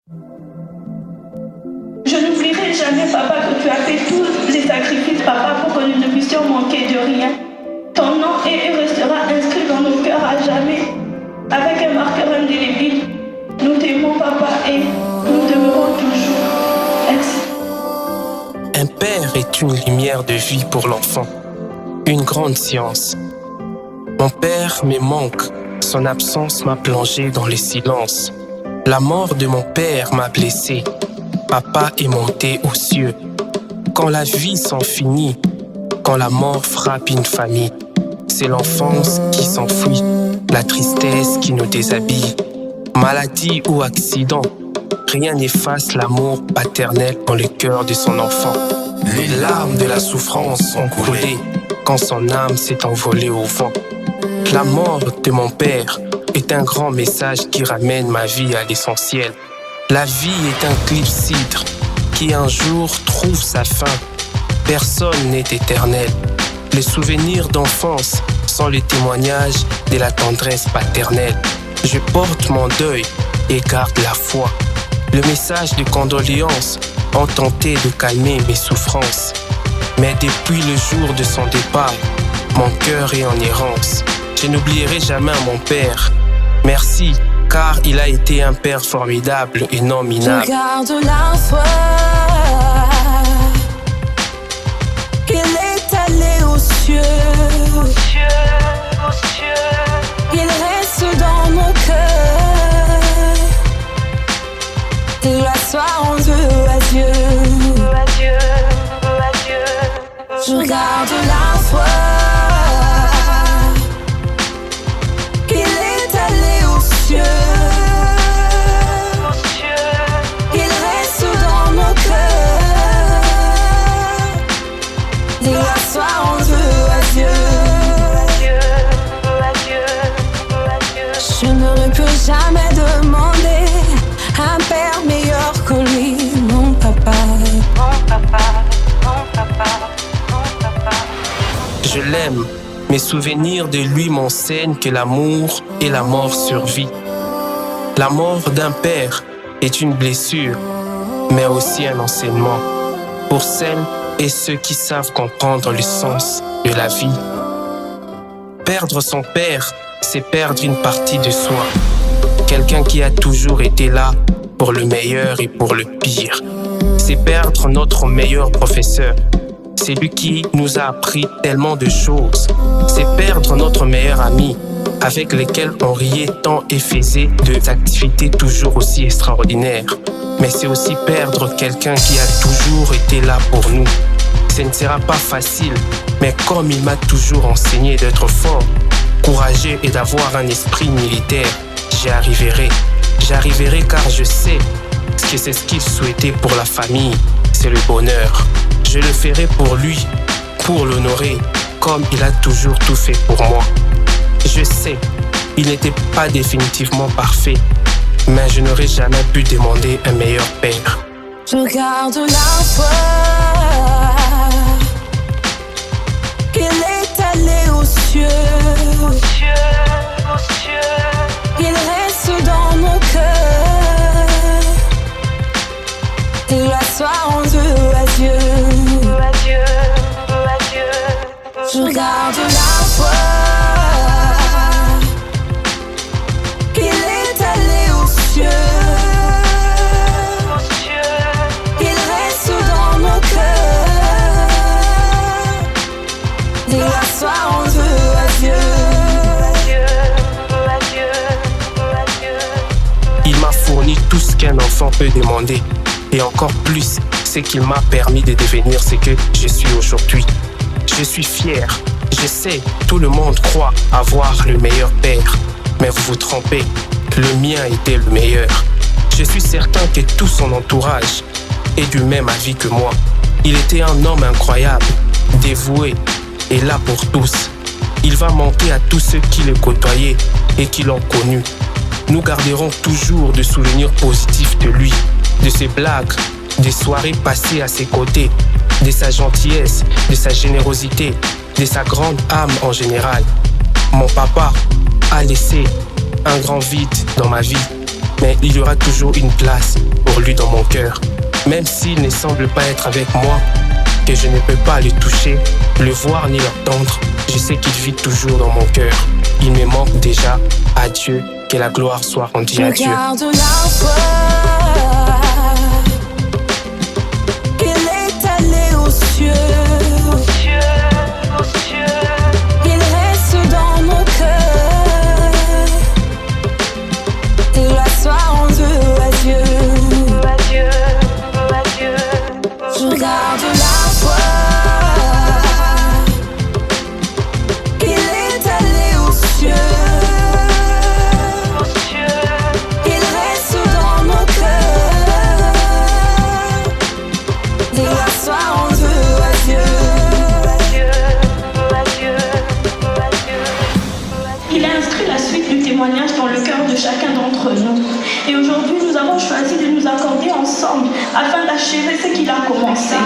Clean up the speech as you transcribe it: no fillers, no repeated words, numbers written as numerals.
Je n'oublierai jamais, papa, que tu as fait tous les sacrifices, papa, pour que nous ne puissions manquer de rien. Ton nom restera inscrit dans nos cœurs à jamais, avec un marqueur indélébile. Nous t'aimons, papa, et nous t'aimerons toujours. Merci. Un père est une lumière de vie pour l'enfant, une grande science. Mon père me manque, son absence m'a plongé dans le silence. La mort de mon père m'a blessé, papa est monté aux cieux. Quand la vie s'en finit, quand la mort frappe une famille, c'est l'enfance qui s'enfuit, la tristesse qui nous déshabille. Maladie ou accident, rien n'efface l'amour paternel dans le cœur de son enfant. Les larmes de la souffrance ont coulé quand son âme s'est envolée au vent. La mort de mon père est un grand message qui ramène ma vie à l'essentiel. La vie est un clypsydre qui un jour trouve sa fin. Personne n'est éternel. Les souvenirs d'enfance sont les témoignages de la tendresse paternelle. Je porte mon deuil et garde la foi. Le message de condoléances ont tenté de calmer mes souffrances. Mais depuis le jour de son départ, mon cœur est en errance. Je n'oublierai jamais mon père. Merci, car il a été un père formidable et non minable. Je garde la foi. Il est allé aux cieux. Il reste dans mon cœur. La soir en Dieu, adieu. Je garde la foi. Il est allé aux cieux. Il reste dans mon cœur. La soir en Dieu, adieu. Je n'aurais plus jamais demandé un père meilleur que lui, mon papa. Je l'aime, mes souvenirs de lui m'enseignent que l'amour et la mort survivent. La mort d'un père est une blessure, mais aussi un enseignement pour celles et ceux qui savent comprendre le sens de la vie. Perdre son père, c'est perdre une partie de soi. Quelqu'un qui a toujours été là pour le meilleur et pour le pire. C'est perdre notre meilleur professeur. C'est lui qui nous a appris tellement de choses. C'est perdre notre meilleur ami, avec lequel on riait tant et faisait des activités toujours aussi extraordinaires. Mais c'est aussi perdre quelqu'un qui a toujours été là pour nous. Ce ne sera pas facile, mais comme il m'a toujours enseigné d'être fort, courageux et d'avoir un esprit militaire, j'y arriverai. J'y arriverai car je sais que c'est ce qu'il souhaitait pour la famille, c'est le bonheur. Je le ferai pour lui, pour l'honorer, comme il a toujours tout fait pour moi. Je sais, il n'était pas définitivement parfait, mais je n'aurais jamais pu demander un meilleur père. Je garde la foi. Il est allé aux cieux. Il reste dans mon cœur. La soir en Dieu, adieu. Je garde la foi. Il est allé aux cieux. Il reste dans mon cœur. La soir en Dieu, adieu. Il m'a fourni tout ce qu'un enfant peut demander. Et encore plus, c'est qu'il m'a permis de devenir ce que je suis aujourd'hui. Je suis fier. Je sais, tout le monde croit avoir le meilleur père. Mais vous vous trompez, le mien était le meilleur. Je suis certain que tout son entourage est du même avis que moi. Il était un homme incroyable, dévoué et là pour tous. Il va manquer à tous ceux qui le côtoyaient et qui l'ont connu. Nous garderons toujours de souvenirs positifs de lui, de ses blagues, des soirées passées à ses côtés, de sa gentillesse, de sa générosité, de sa grande âme en général. Mon papa a laissé un grand vide dans ma vie, mais il y aura toujours une place pour lui dans mon cœur. Même s'il ne semble pas être avec moi, que je ne peux pas le toucher, le voir ni l'entendre, je sais qu'il vit toujours dans mon cœur. Il me manque déjà. Adieu, que la gloire soit rendue à Dieu. Regarde la foi, il est allé aux cieux. Il reste dans mon cœur. Gloire soit rendue à Dieu. Je regarde la foi, il est allé aux cieux. Il reste dans mon cœur. Gloire soit rendue à Dieu. Il a inscrit la suite du témoignage dans le cœur de chacun d'entre nous. Et aujourd'hui, nous avons choisi de nous accorder ensemble afin d'achever ce qu'il a commencé.